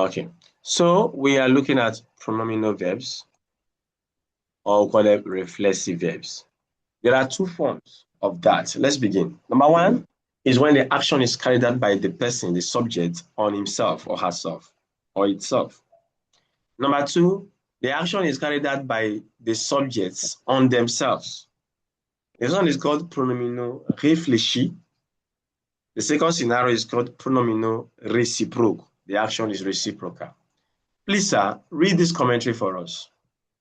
Okay, so we are looking at pronominal verbs, or we call them reflexive verbs. There are two forms of that. Let's begin. Number one is when the action is carried out by the person, the subject, on himself or herself or itself. Number two, the action is carried out by the subjects on themselves. This one is called pronominal réfléchi. The second scenario is called pronominal réciproque. The action is reciprocal. Please, sir, read this commentary for us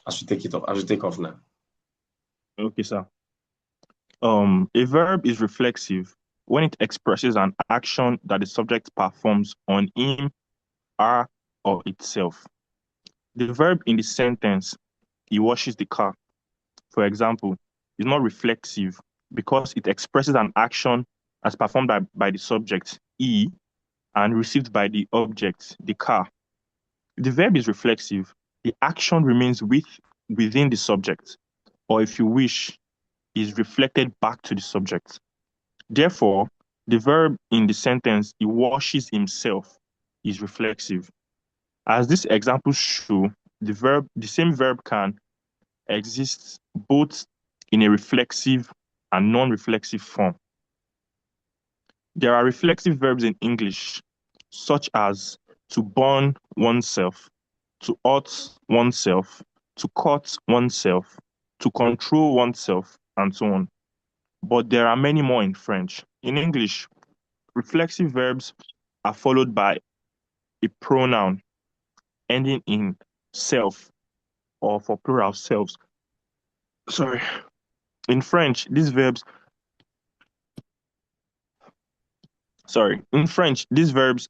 as we take off now. Okay, sir. A verb is reflexive when it expresses an action that the subject performs on him, her, or itself. The verb in the sentence, he washes the car, for example, is not reflexive because it expresses an action as performed by the subject, he, and received by the object, the car. If the verb is reflexive, the action remains within the subject, or if you wish, is reflected back to the subject. Therefore, the verb in the sentence, he washes himself, is reflexive. As these examples show, the same verb can exist both in a reflexive and non-reflexive form. There are reflexive verbs in English, such as to burn oneself, to hurt oneself, to cut oneself, to control oneself, and so on. But there are many more in French. In English, reflexive verbs are followed by a pronoun ending in self or for plural selves. Sorry. In French, these verbs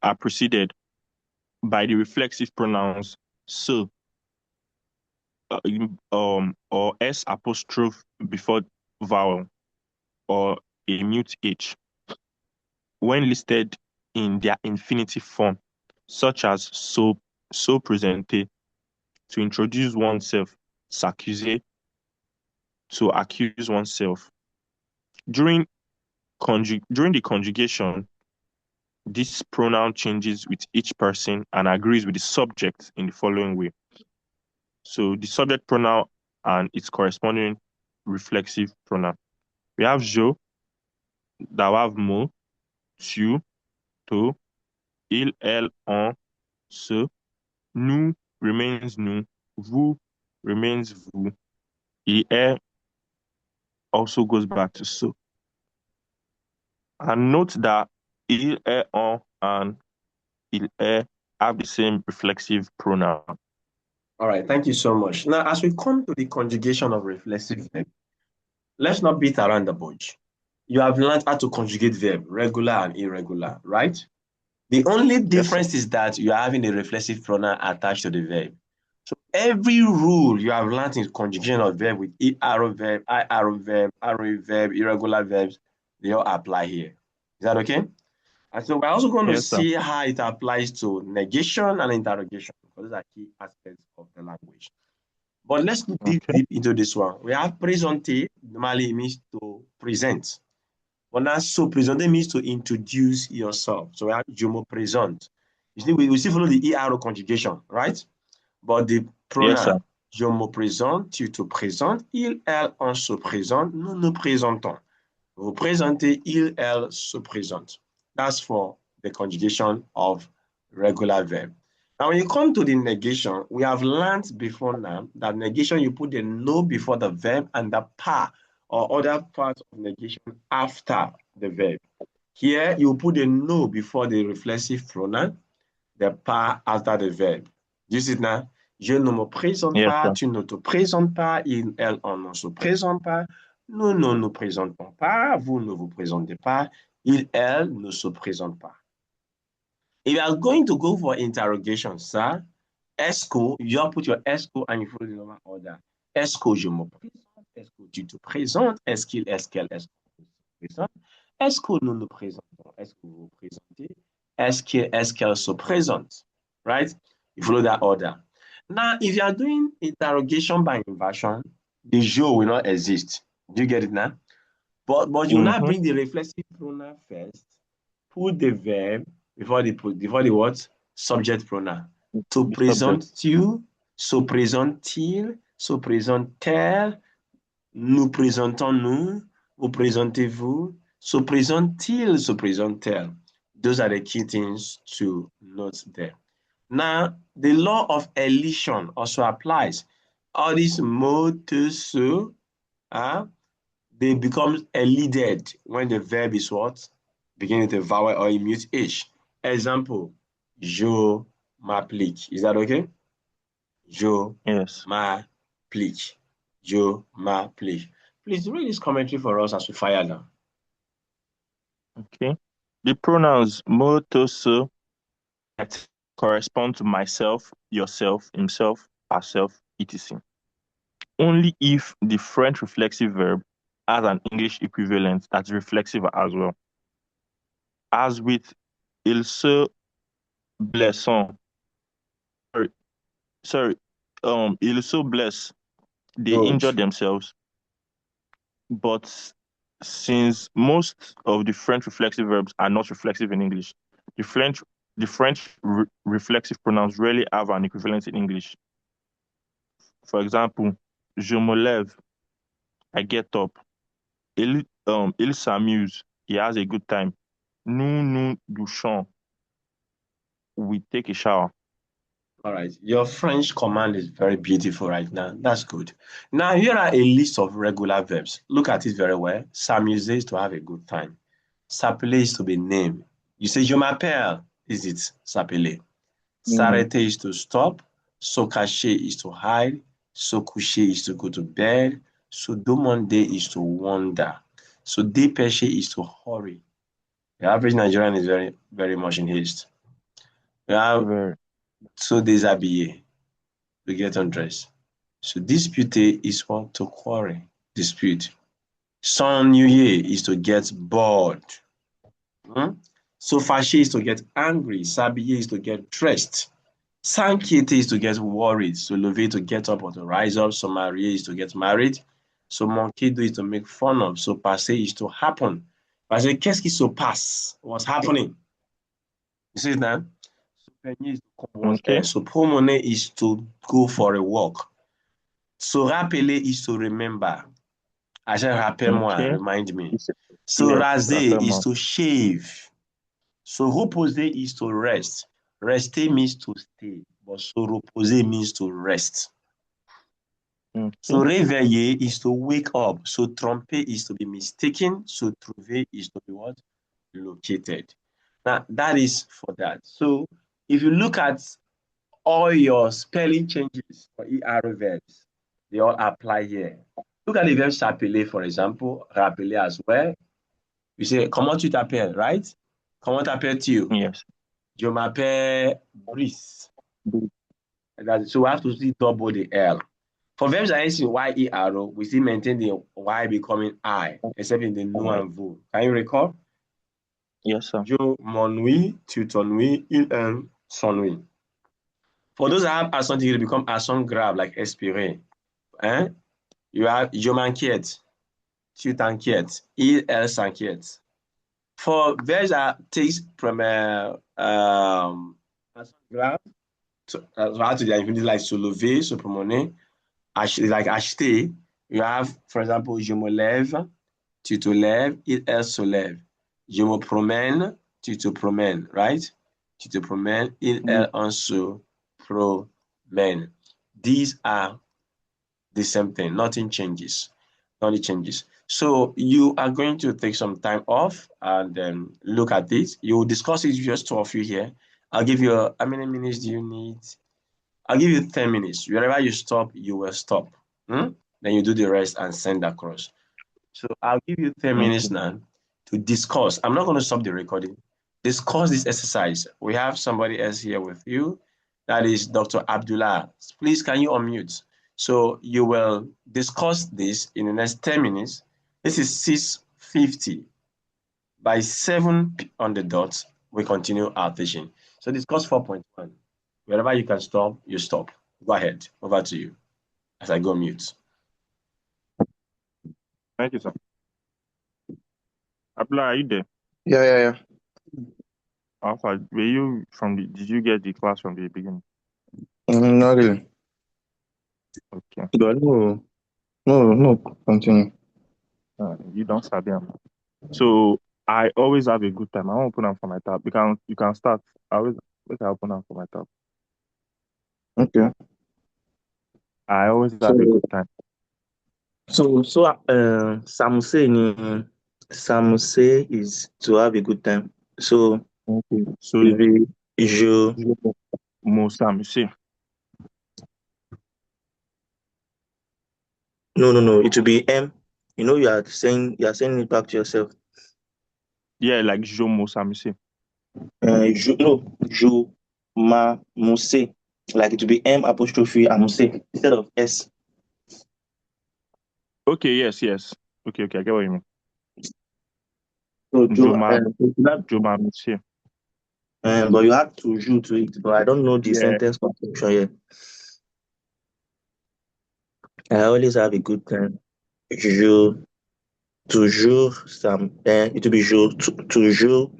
are preceded by the reflexive pronouns se or s apostrophe before vowel or a mute h when listed in their infinitive form, such as so présenté, to introduce oneself, s'accuser, to accuse oneself. During the conjugation, this pronoun changes with each person and agrees with the subject in the following way. So the subject pronoun and its corresponding reflexive pronoun. We have je, that we have mo, tu, to, il, elle, on, ce, nous remains nous, vous remains vous, il est also goes back to so. And note that il est, on, and il est have the same reflexive pronoun. All right, thank you so much. Now, as we come to the conjugation of reflexive verb, let's not beat around the bush. You have learned how to conjugate verb, regular and irregular, right? The only difference is that you are having a reflexive pronoun attached to the verb. So every rule you have learned in conjugation of verb with ER verb, IR verb, RE verb, irregular verbs, they all apply here. Is that okay? And so we're also going to see how it applies to negation and interrogation, because those are key aspects of the language. But let's dig deep into this one. We have présenter, normally it means to present. But now, so présenter means to introduce yourself. So we have je me présente. You see, we still follow the ER conjugation, right? But the pronoun, je me présente, tu te présentes, il, elle, on se présente, nous nous présentons. Vous présentez, il, elle se présente. That's for the conjugation of regular verb. Now, when you come to the negation, we have learned before now that negation, you put the no before the verb and the pa or other parts of negation after the verb. Here, you put the no before the reflexive pronoun, the pa after the verb. Do you see it now? Je ne me présente pas, tu ne te présentes pas, il, elle, on ne se présente pas, nous ne nous présentons pas, vous ne vous présentez pas, il, elle ne se présente pas. If you are going to go for interrogation, sir, ESCO, you put your ESCO and you follow the normal order. ESCO, je me présente, ESCO, tu te présentes, est-ce qu'il, est-ce qu'elle, est-ce qu'on se présente, ESCO, nous nous présentons, est-ce que vous vous présentez, est-ce qu'il, est-ce qu'elle se présente, right? You follow that order. Now, if you are doing interrogation by inversion, the je will not exist. Do you get it now? But you will not bring the reflexive pronoun first, put the verb before the what? Subject pronoun. Se The subject. présente-tu? Se présente-t-il? Se présente-t-elle? Nous présentons-nous? Vous présentez-vous? Se présente-t-il? Se présente-t-elle? Those are the key things to note there. Now, the law of elision also applies. All these mots, se, they become elided when the verb is what? Beginning with a vowel or a mute H. Example, je m'applique. Is that okay? Je Yes. m'applique. Je m'applique. Please read this commentary for us as we fire now. Okay. The pronouns me, te, se that correspond to myself, yourself, himself, herself, etc. Only if the French reflexive verb has an English equivalent that's reflexive as well. As with ils se blessent. Sorry, ils se blessent. They injure Good. themselves. But since most of the French reflexive verbs are not reflexive in English, the French reflexive pronouns rarely have an equivalent in English. For example, je me lève, I get up. Il s'amuse, he has a good time. Nous douchons, we take a shower. All right. Your French command is very beautiful right now. That's good. Now, here are a list of regular verbs. Look at it very well. S'amuser is to have a good time. S'appeler is to be named. You say, je m'appelle. Is it s'appeler? S'arrêter is to stop. Se cacher is to hide. Se coucher is to go to bed. Se demander is to wonder. Se dépêcher is to hurry. The average Nigerian is very, very much in haste. We have Very. se déshabiller, to get undressed. Se disputer is what? To quarrel, dispute. S'ennuyer is to get bored. Se fâcher is to get angry. S'habiller is to get dressed. S'inquiéter is to get worried. Se lever to get up or to rise up. Se marier is to get married. Se manquer d'eau is to make fun of. Se passer is to happen. Parce que qu'est-ce qui se passe? What's happening? You see that? Se peigner is to comb one's hair. Okay. Se promener is to go for a walk. Se rappeler is to remember. Achille, rappelle-moi, Okay. remind me. Se Yes, raser is rappelle-moi. to shave. Se reposer is to rest. Rester means to stay, but se reposer means to rest. Se Okay. réveiller is to wake up. Se tromper is to be mistaken. Se trouver is to be what? Located. Now, that is for that. So, if you look at all your spelling changes for ER verbs, they all apply here. Look at the verb s'appeler, for example, rappeler as well. You say, comment tu t'appelles, right? Comment t'appelles-tu? Yes. Je m'appelle Brice. Good. So we have to see double the L. For verbs that ends in YER, we still maintain the Y becoming I, except in the nous Alright. and vous. Can you recall? Yes, sir. Je m'ennuie, tu t'ennuies, il aime s'ennuie. For those that have accent, it become accent grave, like expirer. Hein? You have je m'inquiète, tu t'inquiètes, elle s'inquiète. For verbs that takes from accent grave, so to the infinity, like se lever, se promener, like acheter, you have, for example, je me lève, tu te lèves, elle se lève. Je me promène, tu te promènes, right? Tu te promènes, elle on se promène. These are the same thing. Nothing changes. Nothing changes. So you are going to take some time off and then look at this. You will discuss it, just two of you here. I'll give you how many minutes do you need? I'll give you 10 minutes. Wherever you stop, you will stop. Then you do the rest and send across. So I'll give you 10 minutes Okay. now to discuss. I'm not going to stop the recording. Discuss this exercise. We have somebody else here with you. That is Dr. Abdullah. Please, can you unmute? So you will discuss this in the next 10 minutes. This is 6:50. By 7 on the dot, we continue our teaching. So discuss 4.1. Wherever you can stop, you stop. Go ahead. Over to you as I go mute. Thank you, sir. Abla, are you there? Yeah. Alpha, did you get the class from the beginning? Not really. Okay. But no, continue. You don't sabi am. So I always have a good time. I won't open them for my tab. You can start. I always make I open them for my tab. Okay. I always So have a good time. Samuse is to have a good time. So Okay. So it will be Mo Sam, you see. no, it will be M. You know, you are saying it back to yourself. Yeah, like Jo Mo Sam, you see. Jo ma muse. Like it will be M apostrophe amuse instead of S. Okay, yes. Okay, I get what you mean. So Joma so Monsieur. but you add toujours to it. But I don't know the Yeah. sentence construction yet. I always have a good time. Je toujours it will be toujours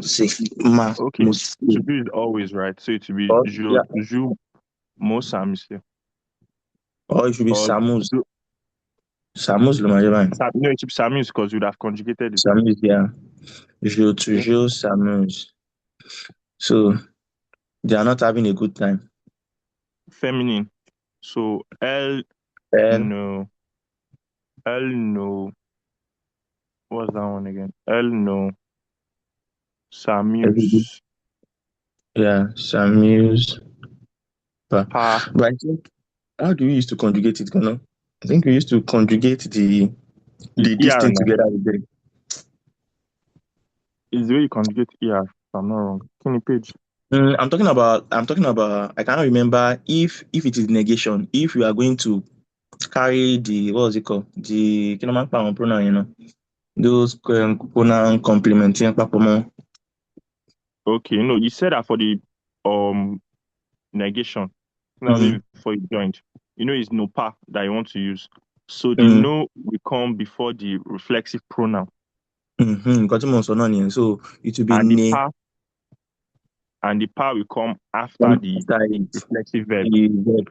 c'est ma Okay. mousse. To be is always right. So it will be Or Jo yeah, Jo Mo Sam, Monsieur. or it should be Or Samus. Jo Samus le manger. No, it should be Samus because you'd have conjugated it. Samus, yeah. Je Okay. toujours Samus. So they are not having a good time. Feminine. So Elle, no L no what's that one again? L no everybody, Samus yeah, Samus. But Pa. I think, how do we used to conjugate it, Kono? I think we used to conjugate the this ER thing now. together with them. Is the way you conjugate ER, if I'm not wrong. Can you page? I'm talking about. I cannot remember if it is negation. If you are going to carry the, what was it called? The kinaman pronoun, those pronoun complementing papamo. Okay, no, you said that for the um negation. That was Mm, even before you joined. It's no pa that you want to use. So the mm, no will come before the reflexive pronoun. nǹkan tí mo ń sọ náà nìyẹn. So it will be And the ne pa and the pa will come after the after it, reflexive verb. the verb.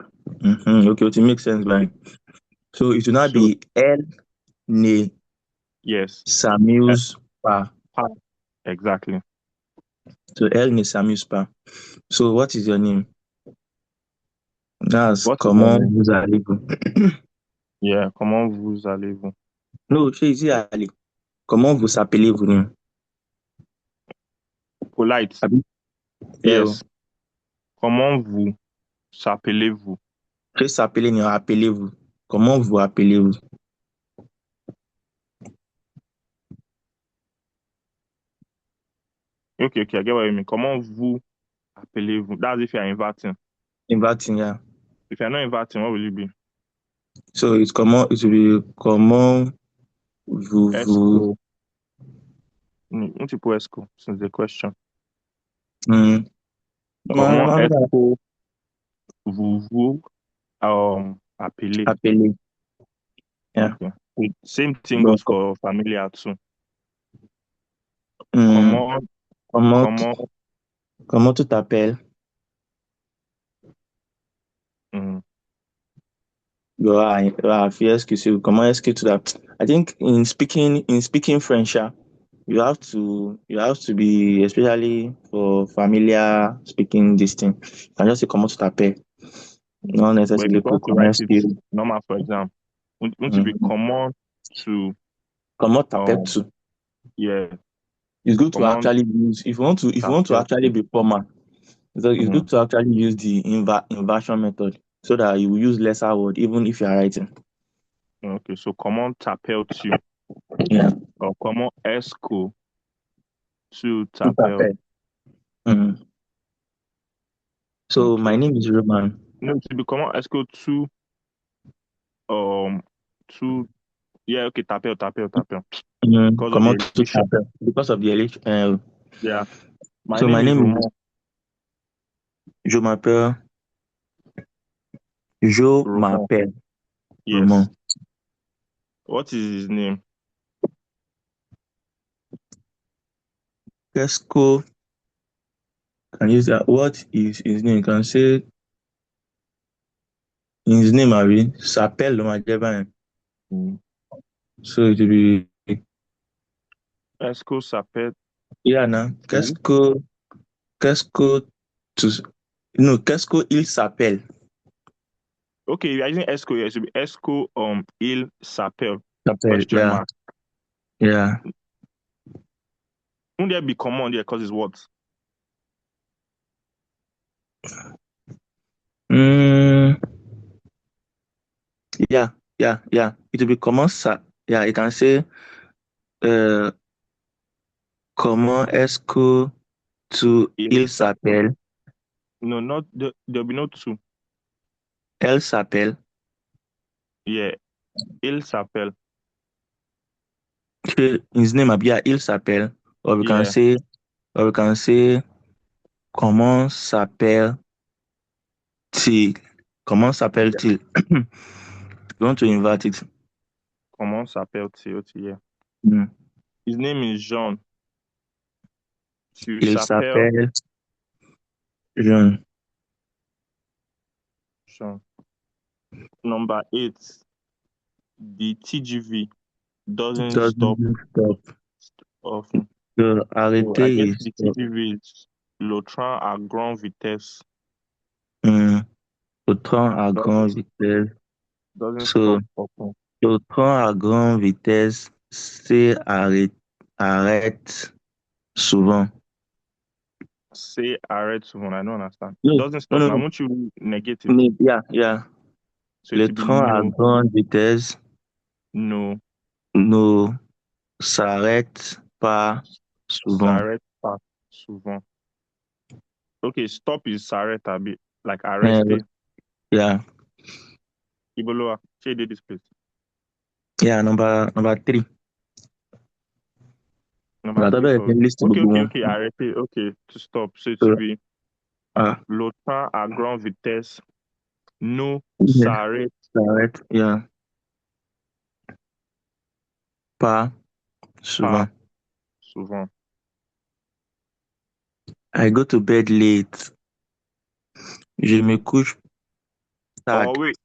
Okay, it makes sense, Okay. right? So it will not So be el ne yes. eh, Samuels pa. Pa. Exactly. So el ne Samuels pa. So what is your name? That's What is your comment name? vous allez-vous? Yeah, comment vous allez-vous? No, c'est ici allez. Comment vous appelez-vous? Non? Polite. Abi? Yeah. Yes. Comment vous s'appelez-vous? Très s'appeler, non, appelez-vous. Comment vous appelez-vous? Okay, I get what you mean. Comment vous appelez-vous? That's if you're inverting. Inverting, yeah. If you're not inverting, what will it be? So it will be comment vous. Esco. Multiple esco, since the question. Hmm. Comment est-ce que vous vous appelez? Appeler. Yeah. Okay. Same thing Donc, goes for familiar too. hmm, Comment, comment, comment, comment tu t'appelles? hmm, Comment est-ce que tu t'appelles? I think in speaking French, yeah, you have to be, especially for familiar speaking this thing. You can just say comment tu t'appelles. Not but if you necessarily want put to comment write est-ce it que. normal, for example, won't it be Mhm. comment to, Comment um, t'appelles-tu? yeah, It's good to comment actually use, if you want to t'appelles actually to. be formal. So it's Mm-hmm. good to actually use the inversion method so that you will use lesser word even if you are writing. Okay, so comment t'appelles-tu? Yeah. Or comment est-ce que tu Tout à t'appelles? fait. Mhm. So Okay. my name is Roman. No, to be comment est-ce que um, tu, yeah, okay, t'appelles. Because of the Comment tu elevation. t'appelles? Because of the election. Yeah. My So name my is name is Roman. Je m'appelle Je Roman. m'appelle Yes. Roman. What is his name? Qu'est-ce que can use that? What is his name? You can say his name abi s'appelle ló máa jẹ́ báyẹn. So it will be Est-ce que ça peut yeah na qu'est-ce que tu no qu'est-ce que il s'appelle. Okay, I think Esco, yeah, it should be Esco il s'appelle S'appelle question yeah mark. yeah. Won't there be common there because it's what? Yeah. It will be comment ça. Yeah, you can say comment est-ce que il s'appelle. No, not there'll be no two. Elle s'appelle. Yeah, il s'appelle. His name yeah, il s'appelle. Or we Yeah. can say comment s'appelle-t-il. Comment s'appelle-t-il? You want to invert it. Comment s'appelle-t-il? Yeah. Mm. His name is Jean. Tu Il s'appelle s'appelle Jean. Jean. Number 8. The TGV doesn't stop Doesn't stop. often. So So I arrêter guess is the TGV is le train à grande vitesse. le train à grande vitesse. Doesn't So stop often. le train à grande vitesse arrête souvent. Say arrête souvent. I don't understand. No, Doesn't stop. Now, no. won't you negate it? Yeah. So Le it will be train à grande vitesse no. ne s'arrête pas souvent. S'arrête pas souvent. Okay, stop is s'arrête a bit like arrêter. Yeah. Iboloa, share this place. Yeah, number 3. Number 3 for okay, arrêter. Okay, to stop. So it will be le train à grande vitesse ne s'arrête. Yeah. Pas souvent. Souvent. I go to bed late. Je me couche tard. Oh wait.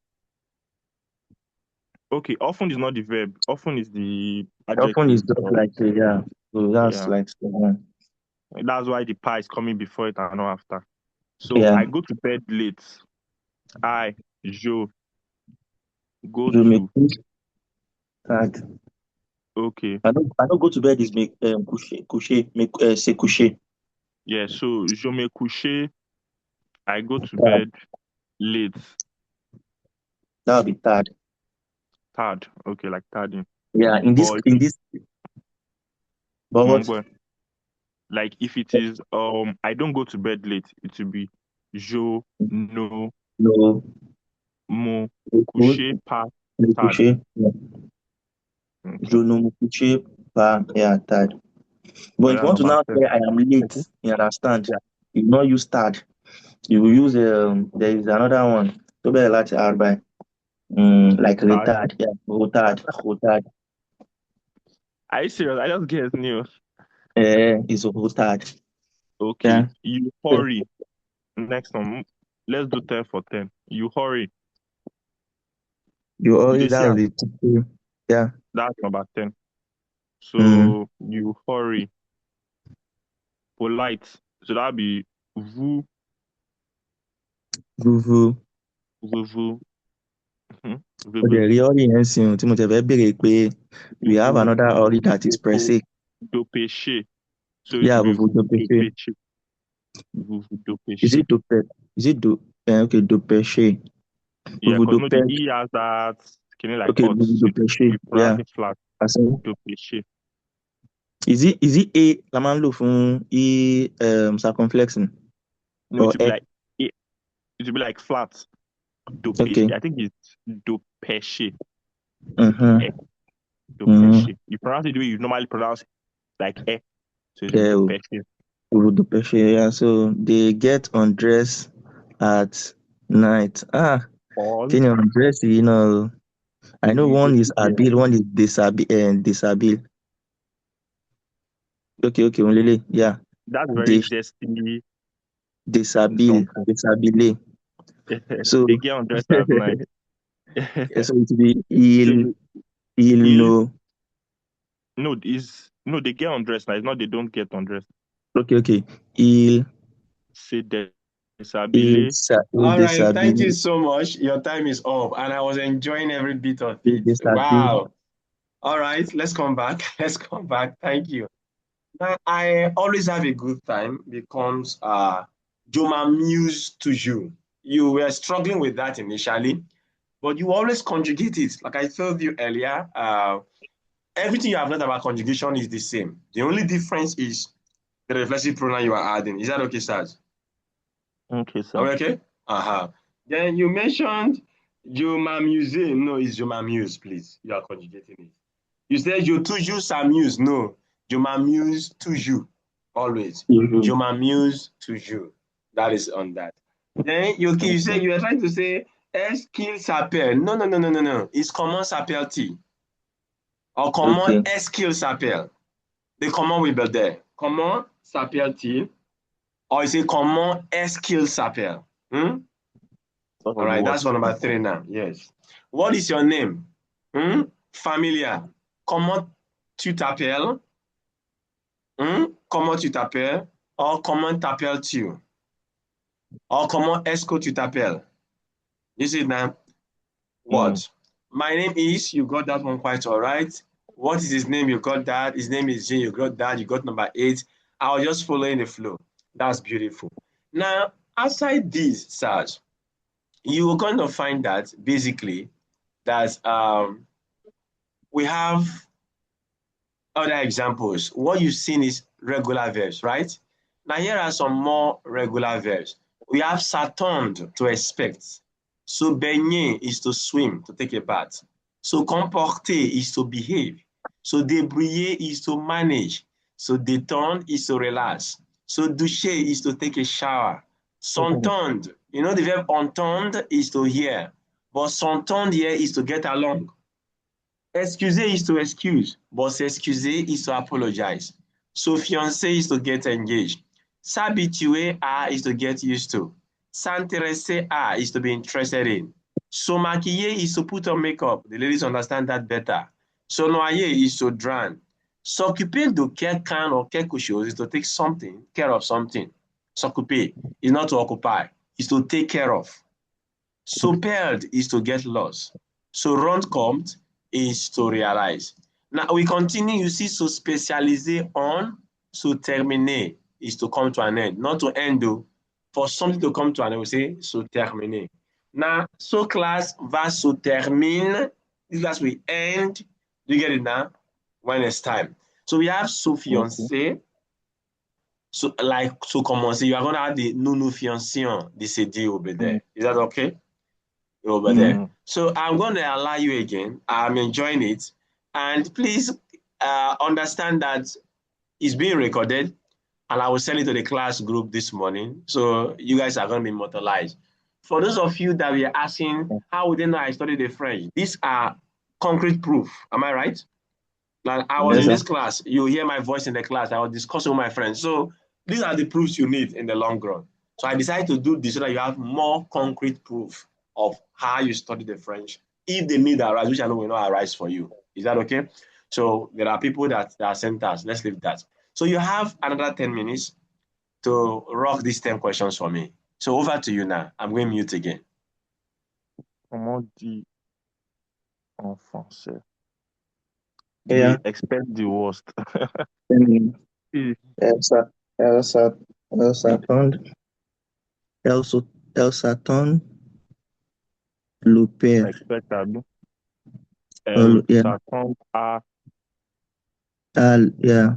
Okay, often is not the verb. Often is the adjective. Often is just like yeah. So that's like one. That's why the pie is coming before it and not after. So yeah. I go to bed late. Je go Je me to couche tard. Okay. I don't go to bed is me coucher, c'est coucher. Yeah, so je me coucher. I go to bed late. That'll be tard. Tard. Okay, like tarding. Yeah, in this but what? Like if it is I don't go to bed late, it will be je no me coucher pas tard. Je ne me coucher pas tard. But if you want to now say I am late, you understand? Yeah. You will not use tard. You will use there is another one. So be like by like retard. Yeah, retard. Are you serious? I just guess new. It's retard. Okay. Yeah. You hurry. Next one. Let's do 10 for 10. You hurry. You hurry, that's it. Yeah. That's number 10. So you hurry. Polite. So that'll be vous. Vous. We have another hurry that is pressing. Dopêcher. So yeah, vous dopêcher. Is it dopêcher? Okay, dopêcher. Yeah, because no, the E has that kind of like dopêcher. Yeah. Flat. Dopêcher. Is it a la man lo fún e circumflexing? No, it would be like it would be like flat. Dopêcher. I think it's dopêcher. Dopêcher. You pronounce it the way you normally pronounce like e. So it's dopêcher. Yeah. So they get undressed at night. Can you undress? You know, I know one is abil, one is disabil. Okay, only yeah. That's very destiny. Disabile. So they get undressed at night. Okay, so it will be So il il no. no, they get undressed now. It's not they don't get undressed. Okay. Il C'est il déshabillé. All right, thank you déshabille. so much. Your time is up, and I was enjoying every bit of Il it. déshabille. Wow. All right, let's come back. Let's come back. Thank you. Now, I always have a good time because je m'amuse toujours. You were struggling with that initially, but you always conjugate it. Like I told you earlier, everything you have learned about conjugation is the same. The only difference is the reflexive pronoun you are adding. Is that okay, Saj? Okay, Are sir. we okay? Uh-huh. Then you mentioned je m'amuse. No, it's je m'amuse, please. You are conjugating it. You said je toujours s'amuse. No, je m'amuse toujours. Always. Je Mhm. m'amuse toujours. That is on that. Then you say Okay. you are trying to say est-ce qu'il s'appelle? No, no, no, no, no, no. It's comment s'appelle-t-il? Or comment Okay. est-ce qu'il s'appelle? The comment will be there. Comment s'appelle-t-il? Or you say comment est-ce qu'il s'appelle? Hmm? What All are the right, that's words? for number three now. Yes. What is your name? Hmm? Familiar. Comment tu t'appelles? Hmm? Comment tu t'appelles? Or comment t'appelles-tu? Or comment est-ce que tu t'appelles? You see now? Mm. What? My name is, you got that one quite all right. What is his name? You got that. His name is Jane, you got that. You got number 8. I was just following the flow. That's beautiful. Now, outside this, Sarge, you are going to find that basically that we have other examples. What you've seen is regular verbs, right? Now here are some more regular verbs. We have s'attendre, to expect. Se baigner is to swim, to take a bath. Se comporter is to behave. Se débrouiller is to manage. Se détendre is to relax. Se doucher is to take a shower. S'entendre, you know the verb entendre is to hear, but s'entendre here is to get along. Excuser is to excuse, but s'excuser is to apologize. So fiancé is to get engaged. S'habituer à is to get used to. S'intéresser à is to be interested in. So maquiller is to put on makeup. The ladies understand that better. So noyer is to drown. S'occuper de quelqu'un or quelque chose is to take something, care of something. S'occuper is not to occupy, is to take care of. So paired is to get lost. So rond compte is to realize. Now we continue, you see, so spécialiser on, so terminer is to come to an end, not to end though. For something to come to an end, we say so terminer. Now, so class va so termine, this class we end. Do you get it now? When it's time. So we have so Okay. fiancé, so like so commencer. You are gonna have the nounou fiancé, the CD over Mm. there. Is that okay? Over there. Mm. So I'm going to allow you again. I'm enjoying it. And please understand that it's being recorded and I will send it to the class group this morning. So you guys are going to be immortalized. For those of you that were asking, how would they know I studied the French? These are concrete proof. Am I right? Like I was Yes, in Mm. sir. this class. You hear my voice in the class. I was discussing with my friends. So these are the proofs you need in the long run. So I decided to do this so that you have more concrete proof of how you study the French. If the need arise, which I know will not arise for you. Is that okay? So there are people that are centers. Let's leave that. So you have another 10 minutes to rock these 10 questions for me. So over to you now. I'm going mute again. Comment dit en français? Yeah. We expect the worst. Um, Mm. Elsa, Elsa, Elsa Tond, Elsa, Elsa Tond, le père. Expectable. Elle Yeah, s'attend yeah,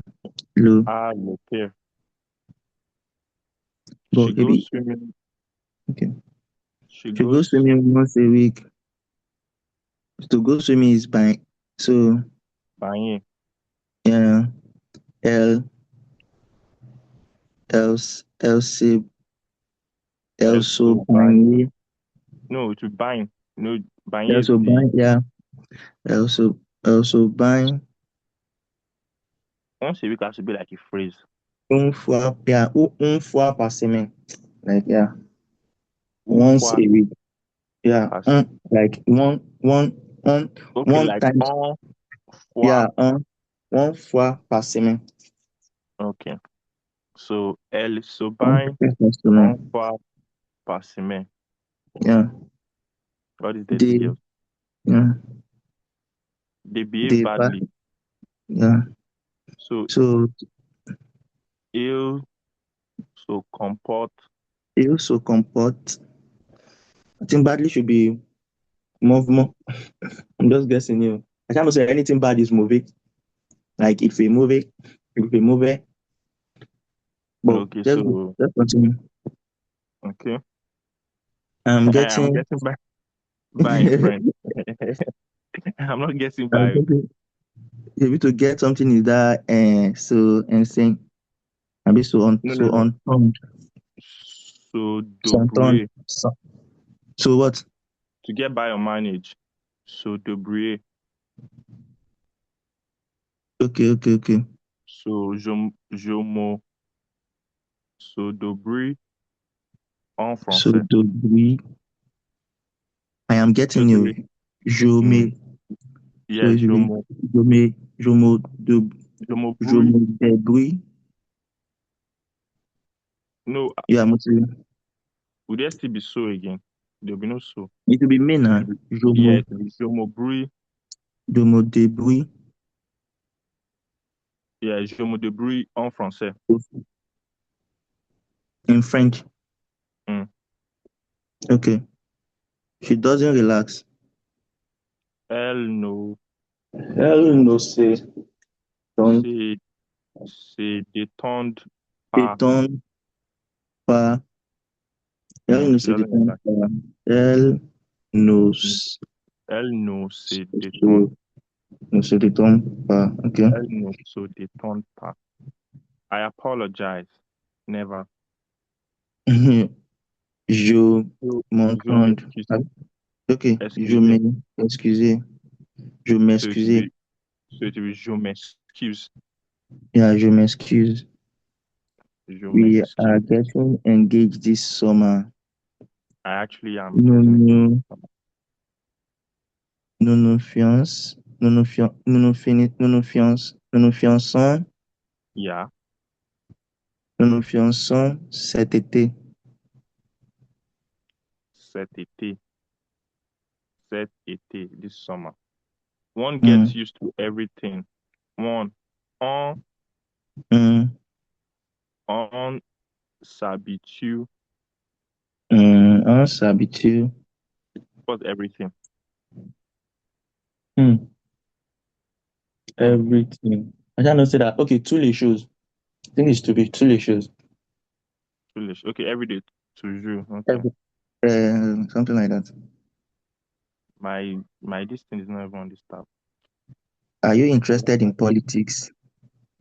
le. à le pire. Bon, She et goes puis, swimming. okay. She To go goes swimming once a week. To go swimming is by, so, buying. yeah, elle, else, else, Elle also se buying. buying, No, to buying. No, buying is also the. buying, yeah, also buying. Once a week has to be like a phrase. Une fois, yeah, ou une fois par semaine. Like, yeah, Une once fois a week. Yeah, Pass. like Okay, one like times. en fois. Yeah, one fois par semaine. Okay. So elle se One baigne fois par en semaine. fois par semaine. Yeah, What is dirty they girls? yeah They behave they badly. yeah. So So il se comporte. they also comport. I think badly should be movement. I'm just guessing you. I can't say anything bad is movie. Like if we move it, but Okay, just so let's continue. okay. I'm I'm getting guessing by a friend. I'm not guessing I'm by getting able to get something is that so insane. I'm be no no. on So some debrouiller so what? to get by or manage. So debrouiller. Okay. So je me so débrouille en So français. do we I am getting you. Désolé. Je Mm. me so Yeah, it should be je me de je me je brouille. me débrouille. No, Yeah, I'm saying would there still be so again? There'll be no so. it will be me now. It'll be, yeah, it'll be je me brouille. Je me débrouille Yeah, je me débrouille en français. in French. Mm. Okay. She doesn't relax. Elle no Elle no say don't se, se détendre pas. détendre pas. Elle Mm, ne she se doesn't détend relax. pas. Elle ne Mm. se, Elle no se détend. ne se détend pas. Okay. Elle no se détend pas. I apologize. Never. Je Je m'entends. m'excuse. Ok. Je Excusez. m'excuser. Je So it will m'excuser. be, so it will be je m'excuse. Yeah, je m'excuse. Je We are m'excuse. getting engaged this summer. I actually am Nous getting engaged. nous, nous nous fiançons. Nous nous fiançons. Yeah, Nous nous fiançons cet été. cet été. Cet été, this summer. One gets Hmm. used to everything. One, on, Hmm. on s'habitue. On s'habitue. What's everything? Hmm. Hmm. Everything. I cannot say that. Okay, tous les choses. I think it's to be tous les choses. Foolish. Okay, every day. Toujours. Okay. Every, something like that. My this thing is not even on this tab. Are you interested in politics?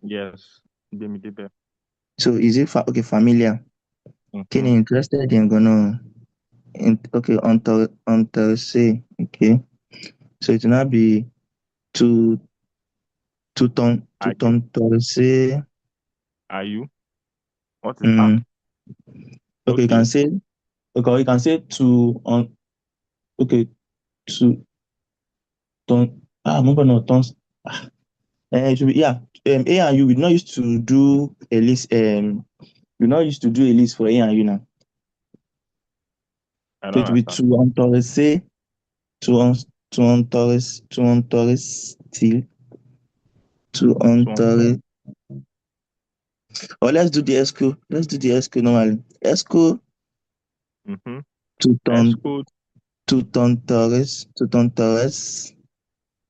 Yes. Demi debe. So is it okay? Familiar. Can Mm-hmm. you interested in gonna okay on say okay. So it will not be to Are you? ton say. Are you? What is Mm, okay, you okay? can say okay. You can say to on okay to ton I'm not gonna ton. It should be yeah. A and U we not used to do a list. We not used to do a list for A and U now. I So don't it will be understand. to on say to on still to on So on or let's do the ESCO. Let's do the ESCO normally. ESCO mm-hmm. to S ton code to ton Torres.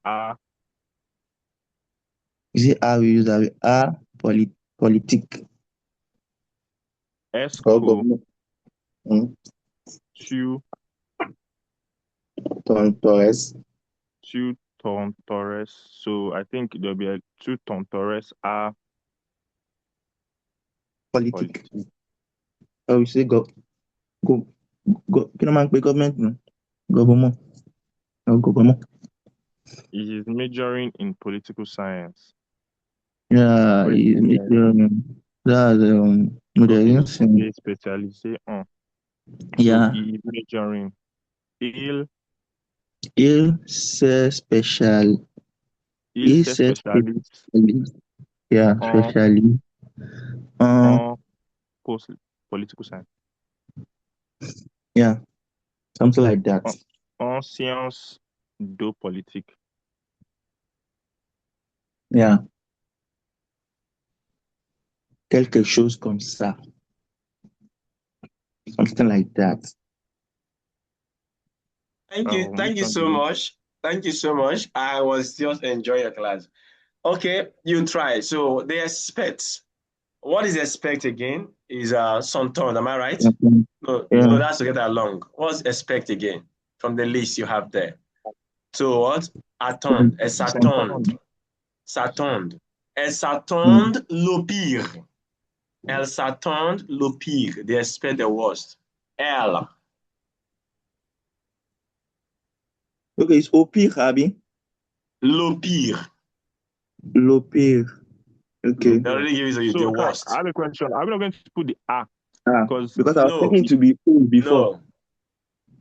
A Is it how we use that? Politique S or code government. Mm. to Ton Torres two ton Torres. So I think there'll be a two ton Torres are politique. politique. How we say go kí ló máa ń pe government nù? Government or government. He is majoring in political science. Yeah, Political science. that's mo dẹ̀ rí Okay, nsìn. il est spécialisé en. So Yeah, he is majoring. Il, Il se spécial. il Il se se spécialise spécialise. Yeah, en, spécialise en. en political science, Yeah, something like that. en sciences de politique. Yeah, quelque chose comme ça. Something like that. Thank Which you one do so you? much. Thank you so much. I was just enjoying your class. Okay, you try. So they expect. What is expect again? Is Sonton, am I right? Mhm. No, no, Yeah. that's to get along. What's expect again from the list you have there? So what? Attendre. Elle s'attendre. Something. S'attendre. Elle Mm. s'attendent le pire. Elles s'attendent le pire. They expect the worst. Elle. Okay, it's au pire, Abi. Le pire. Le pire. Okay. They already give you the So, I worst. have a question. I'm not going to put the A because Because I was No, thinking to be O before.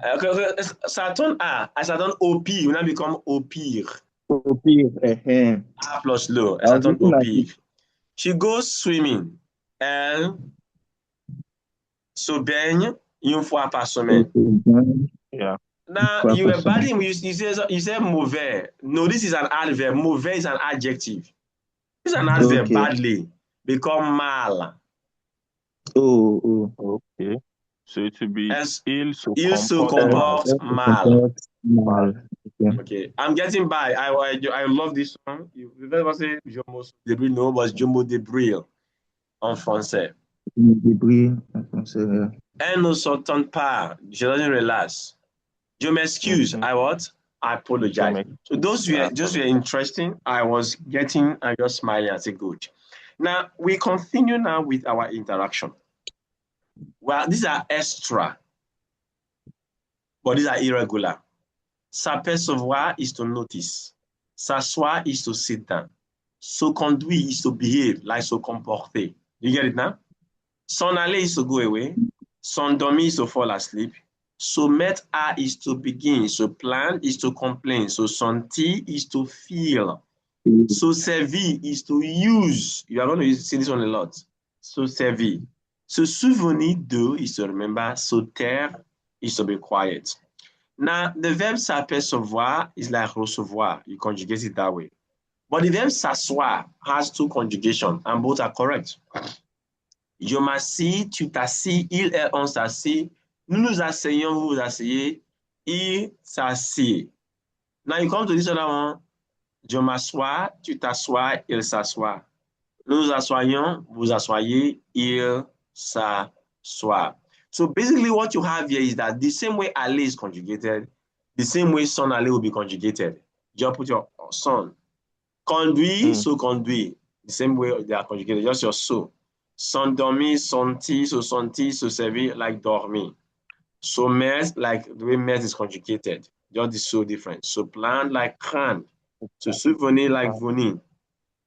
no. S'attendre à. Elle s'attend au pire. On a become au pire. Au pire. A plus le. Elle I was s'attend looking au at it. pire. She goes swimming. Elle se baigne une fois par semaine. yeah, Now, you were badly, you said mauvais. No, this is an adverb. Mauvais is an adjective. This is an adverb, Okay. badly. Become mal. Oh. okay. So it will be As il se il se comporte mal. comporte mal. Mal. Okay. Okay, I'm getting by. I love this song. You never say je me débrouille, no, but je me débrouille en français. Débris. Elle ne s'entend pas. Je doesn't relax. Je m'excuse. Mm-hmm. I what? I Je apologize. So those were just were interesting. I was getting and just smiling. I said, good. Now we continue now with our interaction. Well, these are extra, but these are irregular. S'apercevoir is to notice. S'asseoir is to sit down. Se conduire is to behave, like se comporter. You get it now? S'en aller is to go away. S'endormir is to fall asleep. So met a is to begin. So plan is to complain. So sentir is to feel. So servir is to use. You are going to see this one a lot. So servir. Se souvenir de is to remember. So taire is to be quiet. Now, the verb s'apercevoir is like recevoir. You conjugate it that way. But the verb s'asseoir has two conjugations, and both are correct. Je m'assis, tu t'assis, il est, on s'assit, nous nous asseyons, vous vous asseyez, il s'assied. Now you come to this other one. Je m'assois, tu t'assois, il s'assoit. Nous nous assoyons, vous assoyez, il s'assoit. So basically what you have here is that the same way aller is conjugated, the same way son aller will be conjugated. Just put your son. Conduit, so conduit. The same way they are conjugated, just your so. S'endormir, senti, so senti, so servir, like dormir. So met, like the way met is conjugated. Just is so different. So plan, like cran. So souvenir, like venir.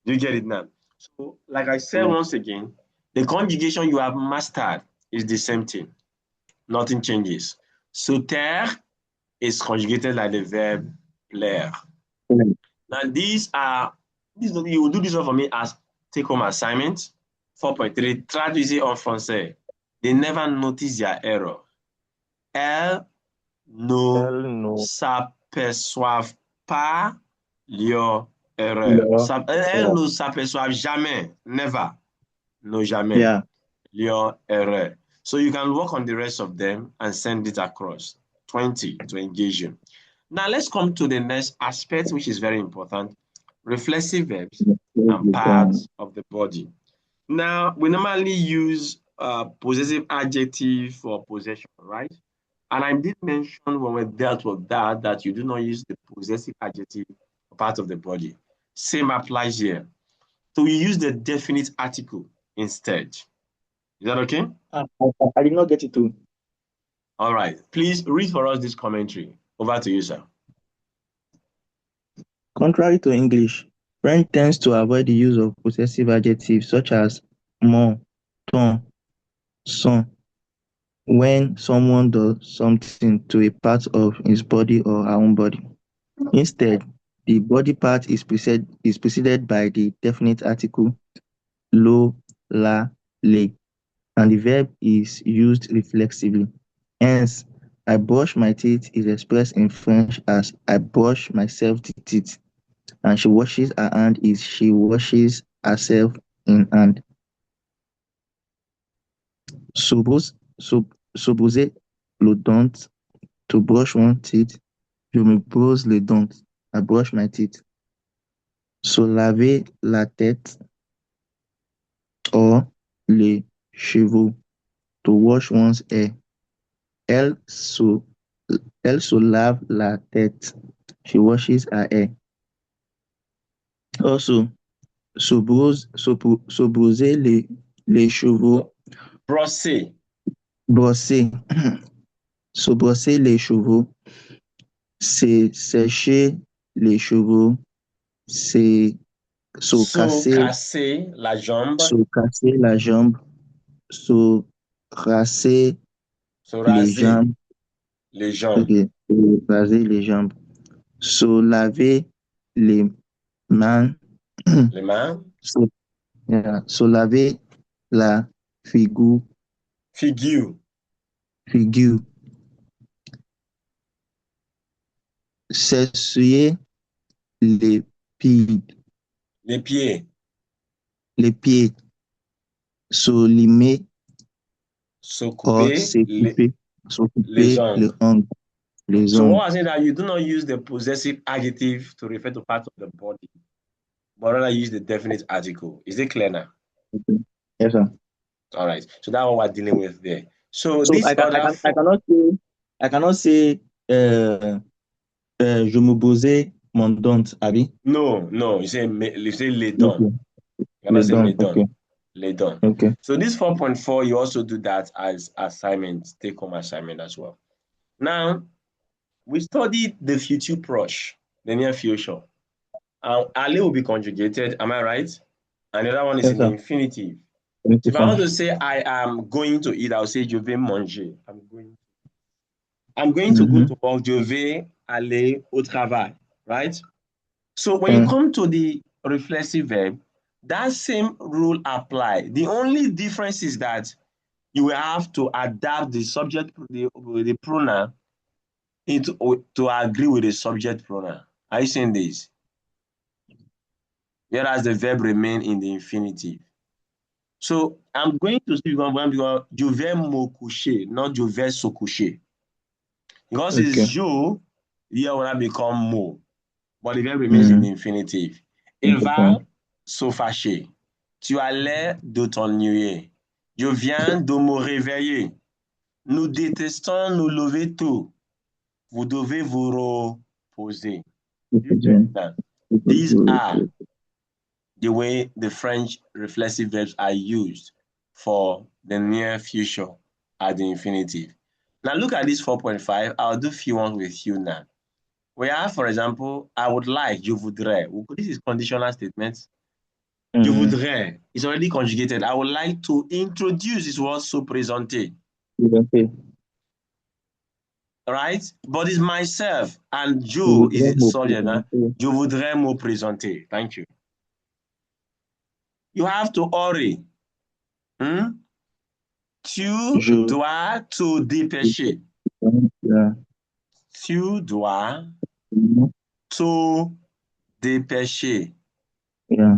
Do you get it now? So, like I said once again, the conjugation you have mastered is the same thing. Nothing changes. So taire is conjugated like the verb plaire. Now you will do this one for me as take-home assignment. 4.3, traduisez en français. They never notice their error. Elles ne s'aperçoivent pas leur erreur. Elles ne s'aperçoivent jamais, never, no jamais, Yeah. leur erreur. So you can work on the rest of them and send it across. 20 to engage you. Now let's come to the next aspect, which is very important. Reflexive verbs and parts of the body. Now, we normally use possessive adjective for possession, right? And I did mention when we dealt with that you do not use the possessive adjective for part of the body. Same applies here. So we use the definite article instead. Is that okay? I did not get it too. All right. Please read for us this commentary. Over to you, sir. Contrary to English, French tends to avoid the use of possessive adjectives such as mon, ton, son. when someone does something to a part of his body or her own body. Instead, the body part is preceded by the definite article lo, la, le, and the verb is used reflexively. Hence, I brush my teeth is expressed in French as I brush myself the teeth, and she washes her hand is she washes herself in hand. Se brosse, se brosser le dent, to brush one teeth, je me brosse les dents, I brush my teeth. Se laver la tête or les cheveux, to wash one's hair. Elle se, elle se lave la tête, she washes her hair. Also, se brosser les cheveux, Brosser. brosser, se brosser les cheveux, c'est sécher les cheveux, c'est se Casser la jambe. se casser la jambe, se rasser Se les raser jambes, les jambes. ok, se raser les jambes, se laver les mains, Les mains. se laver la figure, Figure. s'essuyer les pieds, Les pieds. se limer Se or couper s'occuper les ongles. les ongles, les So what ongles. I was saying that you do not use the possessive adjective to refer to part of the body, but rather use the definite article. Is it clear now? Okay. Yes, sir. All right. So that's what we're dealing with there. So So this I cannot say je me brosais mon dent, Abi. No, you say les dents. Okay. You cannot say les dents. Okay. Les dents. Okay. So this 4.4, you also do that as assignment, take home assignment as well. Now, we studied the future proche, the near future. Ale will be conjugated, am I right? And the other one is Yes, in the sir. infinitive. Thank So you, if I want sir. to say I am going to eat, I'll say je vais manger. I'm going to go to work, je vais aller au travail, right? So when you come to the reflexive verb, that same rule apply. The only difference is that you will have to adapt the subject, the pronoun to agree with the subject pronoun. Are you saying this? Whereas the verb remain in the infinitive. So I'm going to speak because je vais me coucher, not je vais se coucher. Because Okay. it's je, here will become mo, but the verb remains in the infinitive. Il va se fâcher. Tu as l'air de t'ennuyer. Je viens de me réveiller. Nous détestons nous lever tôt. Vous devez vous reposer. These are the way the French reflexive verbs are used for the near future at the infinitive. Now look at this 4.5. I'll do few ones with you now. We have, for example, I would like, je voudrais. This is conditional statements. Je voudrais. It's already conjugated. I would like to introduce this word se présenter. Right? But it's myself and je is subject. Je voudrais me présenter. Thank you. You have to hurry. Tu dois te dépêcher. Tu dois te dépêcher. Yeah.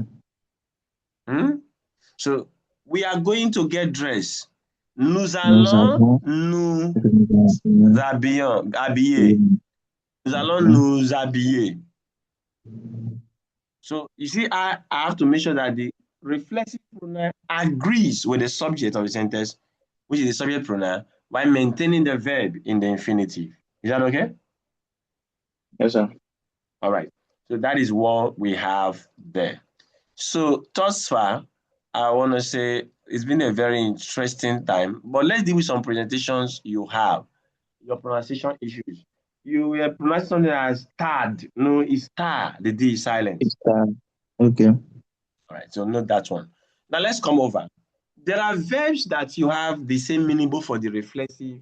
So we are going to get dressed. Nous allons nous habiller. Nous allons nous habiller. So you see, I have to make sure that the reflexive pronoun agrees with the subject of the sentence, which is the subject pronoun, by maintaining the verb in the infinitive. Is that okay? Yes, sir. All right. So that is what we have there. So thus far, I want to say it's been a very interesting time, but let's deal with some presentations you have, your pronunciation issues. You were pronouncing something as tad. No, it's tar. The D is silent. It's okay. All right, so note that one. Now let's come over. There are verbs that you have the same meaning both for the reflexive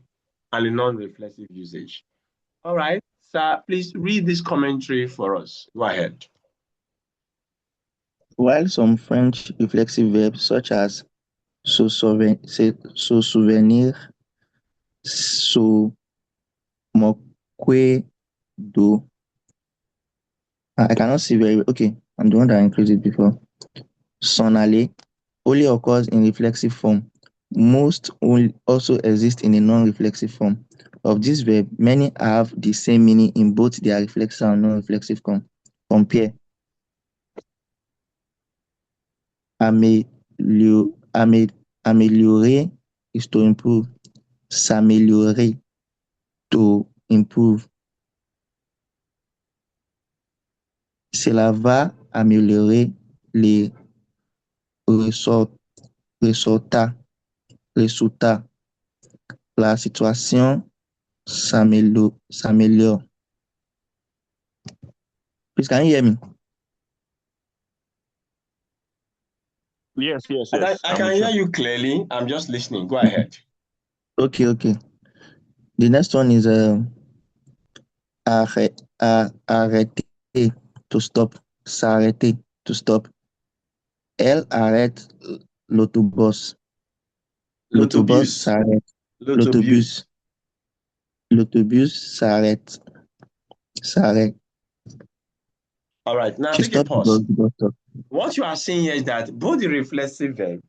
and the non-reflexive usage. All right, sir, please read this commentary for us. Go ahead. While some French reflexive verbs such as se souvenir, se moquer de, I cannot see very well. Okay, I'm the one that included it before. S'en aller only occurs in reflexive form. Most also exist in a non-reflexive form. Of this verb, many have the same meaning in both their reflexive and non-reflexive form. Compare. Améliorer is to improve. S'améliorer, to improve. Cela va améliorer les résultats. La situation s'améliore. Please, can you hear me? Yes, yes, I yes. I'm can with hear you. you clearly. I'm just listening. Go ahead. Okay. The next one is arrêter, to stop. S'arrêter, to stop. Elle arrête l'autobus. L'autobus L'autobus. s'arrête. L'autobus. L'autobus s'arrête. All right, now She take a stopped pause. the bus stop. What you are saying here is that both the reflexive verb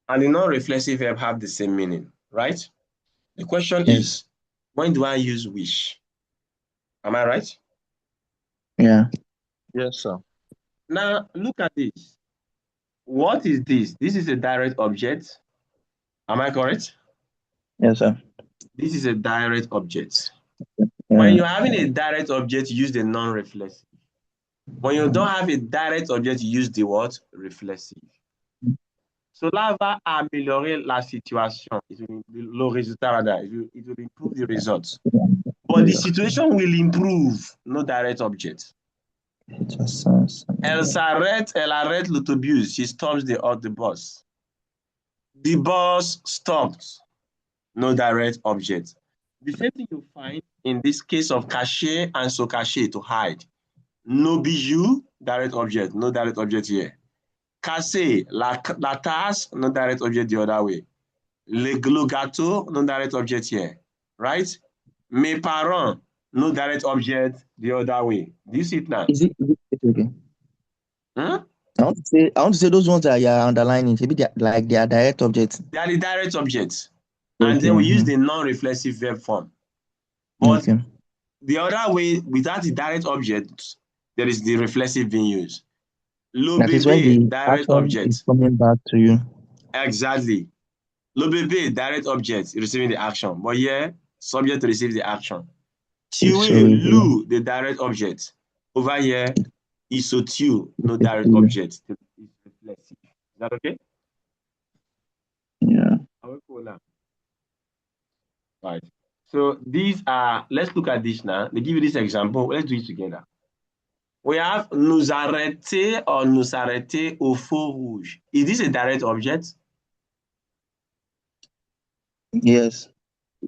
and the non-reflexive verb have the same meaning, right? The question Yes. is, when do I use wish? Am I right? Yeah. Yes, sir. Now, look at this. What is this? This is a direct object. Am I correct? Yes, sir. This is a direct object. Yeah. When you're having a direct object, use the non-reflexive. When you don't have a direct object, use the what? Reflexive. Cela va améliorer la situation. Le résultat, rather. It will improve the results. But the situation will improve, no direct object. Elle arrête l'autobus. She stops the bus. The bus stopped, no direct object. The same thing you find in this case of cacher and se cacher, to hide. No bijou, direct object, no direct object here. Casser, la tasse, no direct object the other way. Le gâteau, no direct object here, right? Mes parents, no direct object the other way. Do you see it now? Is it okay? Hmm? I want to say those ones that you are underlining, maybe they are direct objects. They are the direct objects. And then we use the non-reflexive verb form. But the other way, without the direct object, there is the reflexive being used. Le That is when bébé, the direct action object. is coming back to you. Exactly. Le bébé, direct object, receiving the action. But here, subject receives the action. Tuer, Lou, the direct object. Over here, isotu, no direct object. It's reflexive. Is that okay? Yeah. Right. So these are, let's look at this now. They give you this example. Let's do it together. We have nous arrêter or nous arrêter au feu rouge. Is this a direct object? Yes.